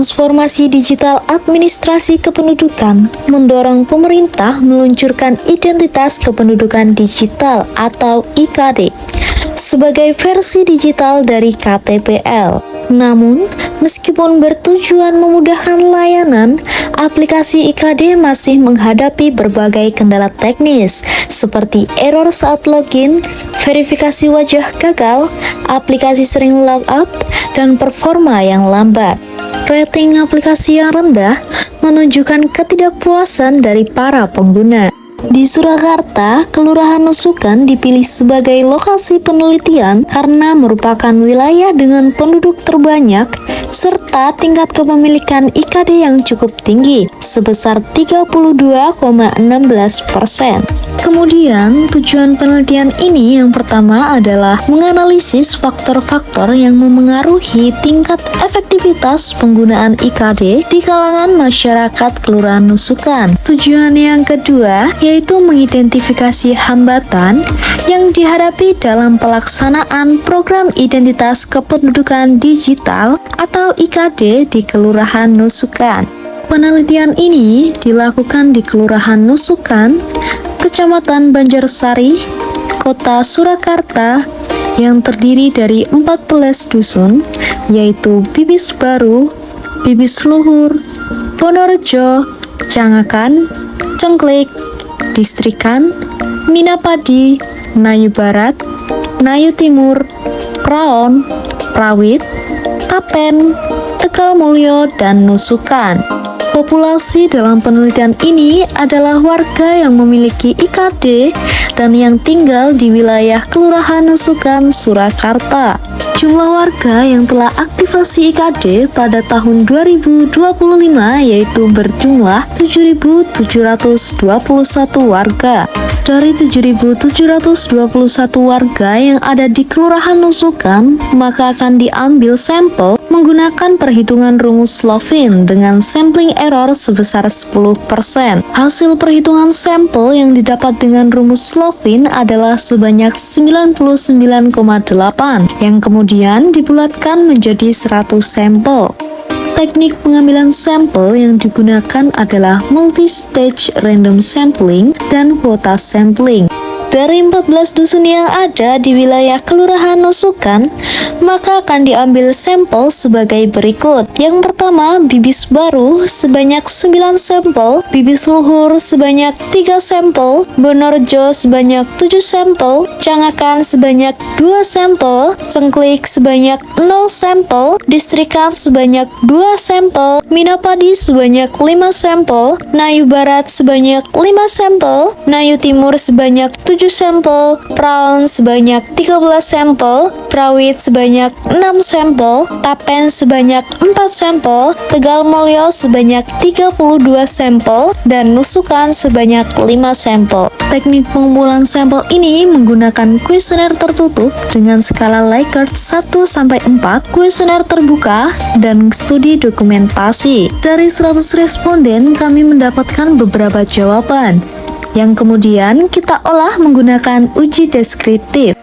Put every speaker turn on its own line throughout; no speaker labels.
Transformasi digital administrasi kependudukan mendorong pemerintah meluncurkan identitas kependudukan digital atau IKD sebagai versi digital dari KTPL. Namun, meskipun bertujuan memudahkan layanan, aplikasi IKD masih menghadapi berbagai kendala teknis seperti error saat login, verifikasi wajah gagal, aplikasi sering logout, dan performa yang lambat. Rating aplikasi yang rendah menunjukkan ketidakpuasan dari para pengguna. Di Surakarta, Kelurahan Nusukan dipilih sebagai lokasi penelitian karena merupakan wilayah dengan penduduk terbanyak serta tingkat kepemilikan IKD yang cukup tinggi, sebesar 32,16%. Kemudian, tujuan penelitian ini yang pertama adalah menganalisis faktor-faktor yang memengaruhi tingkat efektivitas penggunaan IKD di kalangan masyarakat Kelurahan Nusukan. Tujuan yang kedua yaitu mengidentifikasi hambatan yang dihadapi dalam pelaksanaan program identitas kependudukan digital atau IKD di Kelurahan Nusukan. Penelitian ini dilakukan di Kelurahan Nusukan, Kecamatan Banjarsari, Kota Surakarta, yang terdiri dari 14 dusun, yaitu Bibis Baru, Bibis Luhur, Wonorejo, Cangakan, Cengklik, Distrikan, Minapadi, Nayu Barat, Nayu Timur, Praon, Prawit, Tapen, Tegalmulyo, dan Nusukan. Populasi dalam penelitian ini adalah warga yang memiliki IKD dan yang tinggal di wilayah Kelurahan Nusukan, Surakarta. Jumlah warga yang telah aktivasi IKD pada tahun 2025 yaitu berjumlah 7.721 warga. Dari 7.721 warga yang ada di Kelurahan Nusukan, maka akan diambil sampel menggunakan perhitungan rumus Slovin dengan sampling error sebesar 10%. Hasil perhitungan sampel yang didapat dengan rumus Slovin adalah sebanyak 99,8 yang kemudian dibulatkan menjadi 100 sampel. Teknik pengambilan sampel yang digunakan adalah multi-stage random sampling dan kuota sampling. Dari 14 dusun yang ada di wilayah Kelurahan Nusukan, maka akan diambil sampel sebagai berikut. Yang pertama, Bibis Baru sebanyak 9 sampel, Bibis Luhur sebanyak 3 sampel, Wonorejo sebanyak 7 sampel, Cangakan sebanyak 2 sampel, Cengklik sebanyak 0 sampel, Distrikan sebanyak 2 sampel, Minapadi sebanyak 5 sampel, Nayu Barat sebanyak 5 sampel, Nayu Timur sebanyak 7 sampel, Praon sebanyak 13 sampel, Prawit sebanyak 6 sampel, Tapen sebanyak 4 sampel, Tegalmulyo sebanyak 32 sampel, dan Nusukan sebanyak 5 sampel. Teknik pengumpulan sampel ini menggunakan kuesioner tertutup dengan skala Likert 1-4, kuesioner terbuka, dan studi dokumentasi. Dari 100 responden, kami mendapatkan beberapa jawaban yang kemudian kita olah menggunakan uji deskriptif.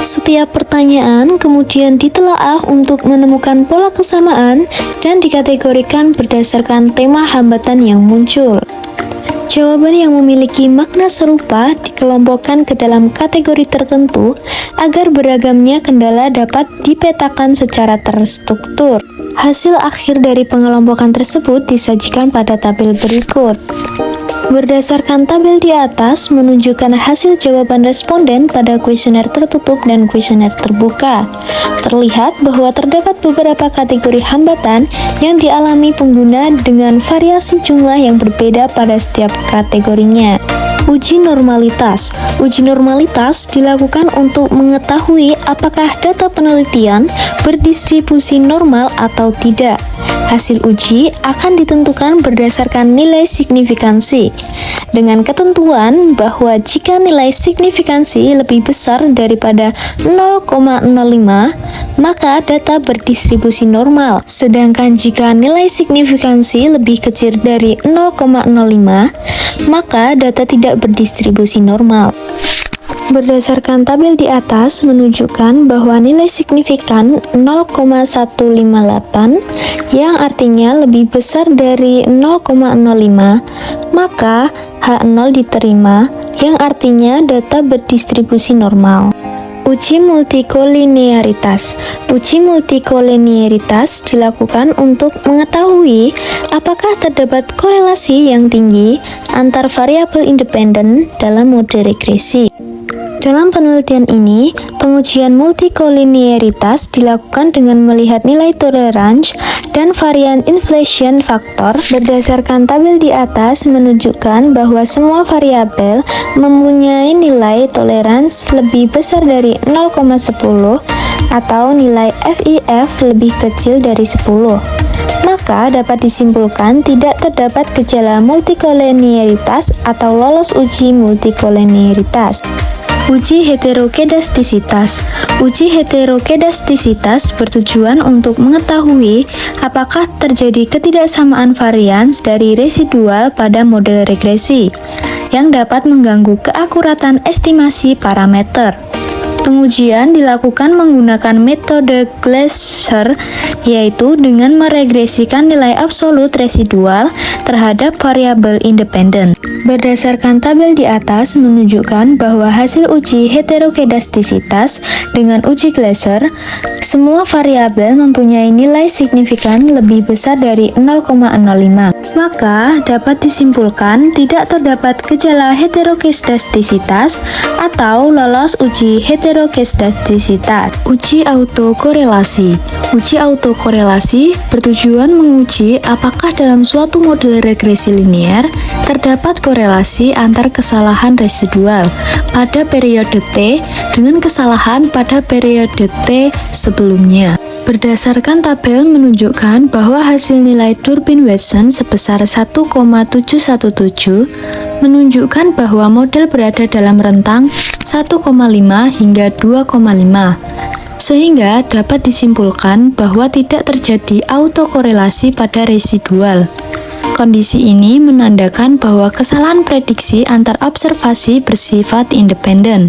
Setiap pertanyaan kemudian ditelaah untuk menemukan pola kesamaan dan dikategorikan berdasarkan tema hambatan yang muncul. Jawaban yang memiliki makna serupa dikelompokkan ke dalam kategori tertentu agar beragamnya kendala dapat dipetakan secara terstruktur. Hasil akhir dari pengelompokan tersebut disajikan pada tabel berikut. Berdasarkan tabel di atas menunjukkan hasil jawaban responden pada kuesioner tertutup dan kuesioner terbuka. Terlihat bahwa terdapat beberapa kategori hambatan yang dialami pengguna dengan variasi jumlah yang berbeda pada setiap kategorinya. Uji normalitas. Uji normalitas dilakukan untuk mengetahui apakah data penelitian berdistribusi normal atau tidak. Hasil uji akan ditentukan berdasarkan nilai signifikansi, dengan ketentuan bahwa jika nilai signifikansi lebih besar daripada 0,05, maka data berdistribusi normal. Sedangkan jika nilai signifikansi lebih kecil dari 0,05, maka data tidak berdistribusi normal. Berdasarkan tabel di atas menunjukkan bahwa nilai signifikan 0,158 yang artinya lebih besar dari 0,05, maka H0 diterima yang artinya data berdistribusi normal. Uji multikolinearitas. Uji multikolinearitas dilakukan untuk mengetahui apakah terdapat korelasi yang tinggi antar variabel independen dalam model regresi. Dalam penelitian ini, pengujian multikolinearitas dilakukan dengan melihat nilai toleransi dan varian inflation factor. Berdasarkan tabel di atas menunjukkan bahwa semua variabel mempunyai nilai toleransi lebih besar dari 0,10 atau nilai FIF lebih kecil dari 10. Maka dapat disimpulkan tidak terdapat gejala multikolinearitas atau lolos uji multikolinearitas. Uji heterokedastisitas. Uji heterokedastisitas bertujuan untuk mengetahui apakah terjadi ketidaksamaan varian dari residual pada model regresi yang dapat mengganggu keakuratan estimasi parameter. Pengujian dilakukan menggunakan metode Glasser, yaitu dengan meregresikan nilai absolut residual terhadap variabel independen. Berdasarkan tabel di atas menunjukkan bahwa hasil uji heterokedastisitas dengan uji Glasser, semua variabel mempunyai nilai signifikan lebih besar dari 0,05. Maka dapat disimpulkan tidak terdapat gejala heterokedastisitas atau lolos uji heterokedastisitas. Uji autokorelasi. Uji autokorelasi bertujuan menguji apakah dalam suatu model regresi linear terdapat korelasi antar kesalahan residual pada periode T dengan kesalahan pada periode T sebelumnya. Berdasarkan tabel menunjukkan bahwa hasil nilai Durbin-Watson sebesar 1,717 menunjukkan bahwa model berada dalam rentang 1,5 hingga 2,5, sehingga dapat disimpulkan bahwa tidak terjadi autokorelasi pada residual. Kondisi ini menandakan bahwa kesalahan prediksi antar observasi bersifat independen,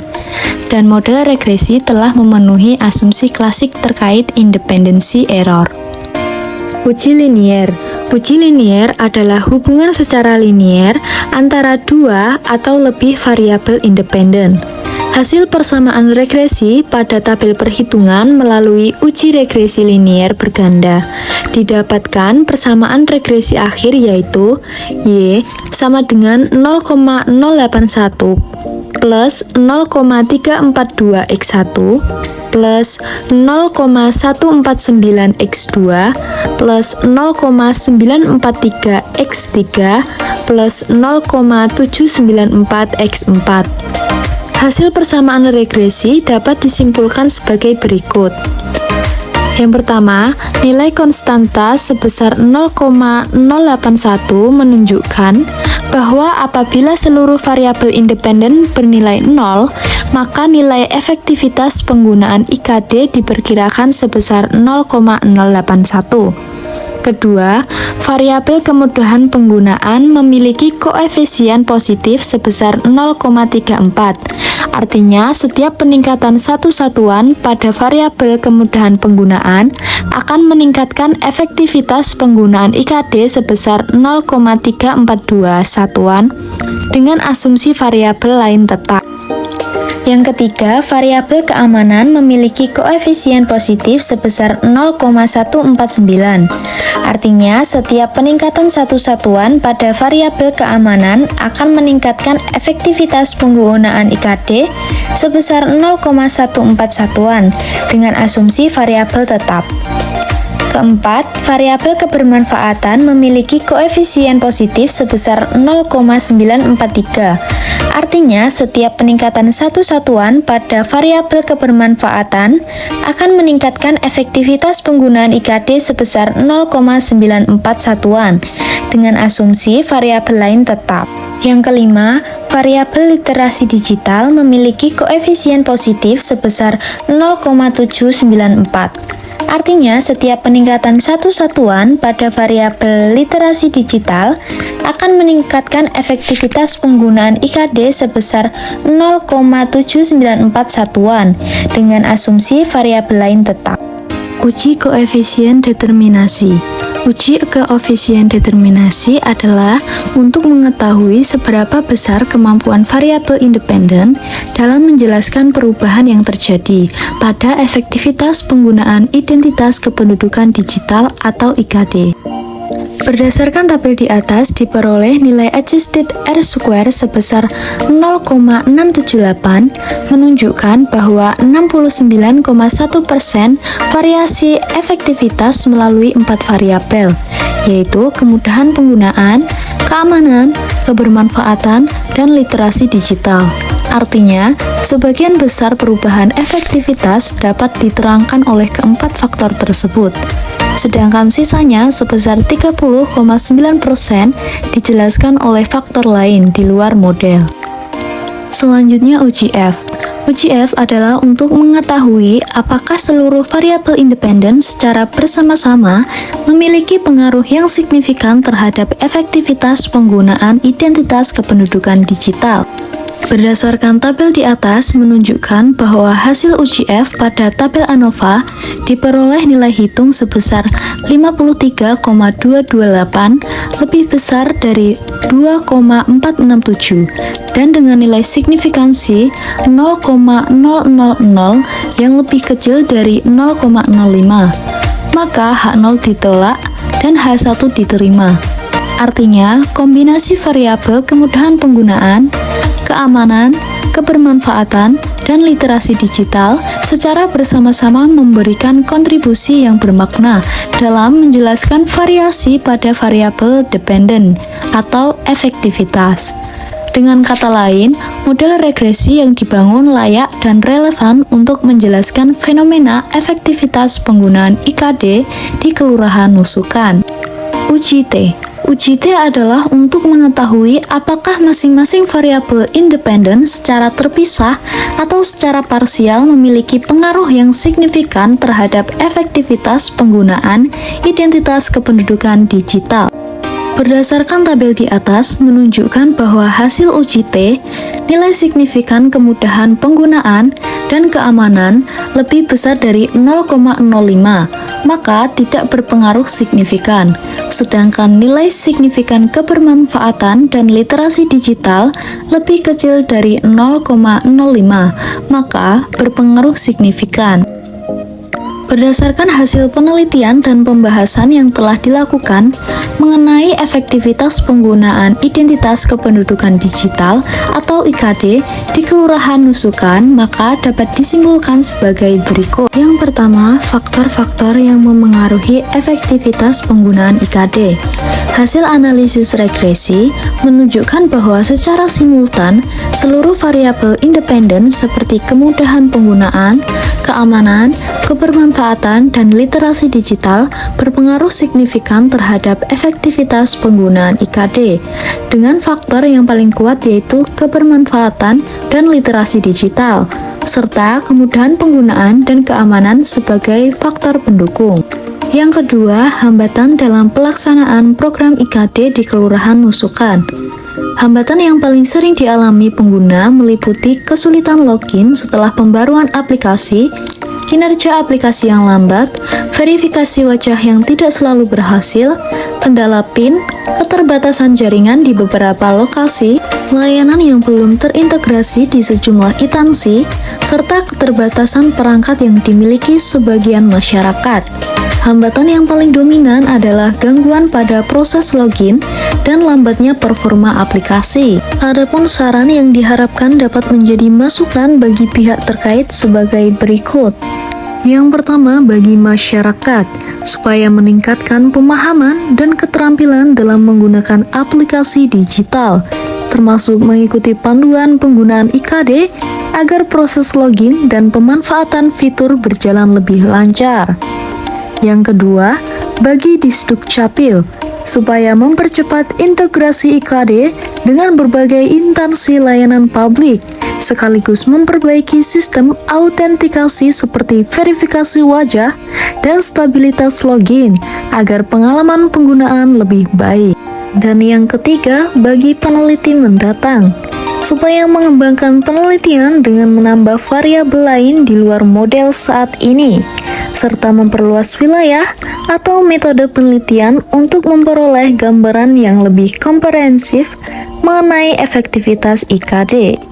dan model regresi telah memenuhi asumsi klasik terkait independency error. Uji linier. Uji linier adalah hubungan secara linier antara dua atau lebih variabel independen. Hasil persamaan regresi pada tabel perhitungan melalui uji regresi linier berganda. Didapatkan persamaan regresi akhir yaitu Y sama dengan 0,081 plus 0,342x1 plus 0,149x2 plus 0,943x3 plus 0,794x4. Hasil persamaan regresi dapat disimpulkan sebagai berikut. Yang pertama, nilai konstanta sebesar 0,081 menunjukkan bahwa apabila seluruh variabel independen bernilai 0, maka nilai efektivitas penggunaan IKD diperkirakan sebesar 0,081. Kedua, variabel kemudahan penggunaan memiliki koefisien positif sebesar 0,34. Artinya, setiap peningkatan satu satuan pada variabel kemudahan penggunaan akan meningkatkan efektivitas penggunaan IKD sebesar 0,342 satuan dengan asumsi variabel lain tetap. Yang ketiga, variabel keamanan memiliki koefisien positif sebesar 0,149. Artinya, setiap peningkatan satu satuan pada variabel keamanan akan meningkatkan efektivitas penggunaan IKD sebesar 0,14 satuan dengan asumsi variabel tetap. Keempat, variabel kebermanfaatan memiliki koefisien positif sebesar 0,943. Artinya, setiap peningkatan satu satuan pada variabel kebermanfaatan akan meningkatkan efektivitas penggunaan IKD sebesar 0,94 satuan dengan asumsi variabel lain tetap. Yang kelima, variabel literasi digital memiliki koefisien positif sebesar 0,794. Artinya, setiap peningkatan satu satuan pada variabel literasi digital akan meningkatkan efektivitas penggunaan IKD sebesar 0,794 satuan dengan asumsi variabel lain tetap. Uji koefisien determinasi. Uji koefisien determinasi adalah untuk mengetahui seberapa besar kemampuan variabel independen dalam menjelaskan perubahan yang terjadi pada efektivitas penggunaan identitas kependudukan digital atau IKD. Berdasarkan tabel di atas, diperoleh nilai adjusted R-square sebesar 0,678, menunjukkan bahwa 69,1% variasi efektivitas melalui 4 variabel, yaitu kemudahan penggunaan, keamanan, kebermanfaatan, dan literasi digital. Artinya, sebagian besar perubahan efektivitas dapat diterangkan oleh keempat faktor tersebut. Sedangkan sisanya sebesar 30,9% dijelaskan oleh faktor lain di luar model. Selanjutnya uji F. Uji F adalah untuk mengetahui apakah seluruh variabel independen secara bersama-sama memiliki pengaruh yang signifikan terhadap efektivitas penggunaan identitas kependudukan digital. Berdasarkan tabel di atas menunjukkan bahwa hasil uji F pada tabel ANOVA diperoleh nilai hitung sebesar 53,228, lebih besar dari 2,467, dan dengan nilai signifikansi 0,000 yang lebih kecil dari 0,05. Maka H0 ditolak dan H1 diterima. Artinya, kombinasi variabel kemudahan penggunaan, keamanan, kebermanfaatan, dan literasi digital secara bersama-sama memberikan kontribusi yang bermakna dalam menjelaskan variasi pada variabel dependen atau efektivitas. Dengan kata lain, model regresi yang dibangun layak dan relevan untuk menjelaskan fenomena efektivitas penggunaan IKD di Kelurahan Nusukan. Uji T. Uji T adalah untuk mengetahui apakah masing-masing variabel independen secara terpisah atau secara parsial memiliki pengaruh yang signifikan terhadap efektivitas penggunaan identitas kependudukan digital. Berdasarkan tabel di atas menunjukkan bahwa hasil uji T, nilai signifikan kemudahan penggunaan dan keamanan lebih besar dari 0,05, maka tidak berpengaruh signifikan. Sedangkan nilai signifikan kebermanfaatan dan literasi digital lebih kecil dari 0,05, maka berpengaruh signifikan. Berdasarkan hasil penelitian dan pembahasan yang telah dilakukan mengenai efektivitas penggunaan identitas kependudukan digital atau IKD di Kelurahan Nusukan, maka dapat disimpulkan sebagai berikut. Yang pertama, faktor-faktor yang memengaruhi efektivitas penggunaan IKD. Hasil analisis regresi menunjukkan bahwa secara simultan, seluruh variabel independen seperti kemudahan penggunaan, keamanan, kebermanfaatan, dan literasi digital berpengaruh signifikan terhadap efektivitas penggunaan IKD, dengan faktor yang paling kuat yaitu kebermanfaatan dan literasi digital, serta kemudahan penggunaan dan keamanan sebagai faktor pendukung. Yang kedua, hambatan dalam pelaksanaan program IKD di Kelurahan Nusukan. Hambatan yang paling sering dialami pengguna meliputi kesulitan login setelah pembaruan aplikasi, kinerja aplikasi yang lambat, verifikasi wajah yang tidak selalu berhasil, kendala PIN, keterbatasan jaringan di beberapa lokasi, layanan yang belum terintegrasi di sejumlah instansi, serta keterbatasan perangkat yang dimiliki sebagian masyarakat. Hambatan yang paling dominan adalah gangguan pada proses login dan lambatnya performa aplikasi. Adapun saran yang diharapkan dapat menjadi masukan bagi pihak terkait sebagai berikut. Yang pertama, bagi masyarakat, supaya meningkatkan pemahaman dan keterampilan dalam menggunakan aplikasi digital, termasuk mengikuti panduan penggunaan IKD agar proses login dan pemanfaatan fitur berjalan lebih lancar. Yang kedua, bagi Disduk Capil, supaya mempercepat integrasi IKD dengan berbagai instansi layanan publik sekaligus memperbaiki sistem autentikasi seperti verifikasi wajah dan stabilitas login agar pengalaman penggunaan lebih baik. Dan yang ketiga, bagi peneliti mendatang, supaya mengembangkan penelitian dengan menambah variabel lain di luar model saat ini, serta memperluas wilayah atau metode penelitian untuk memperoleh gambaran yang lebih komprehensif mengenai efektivitas IKD.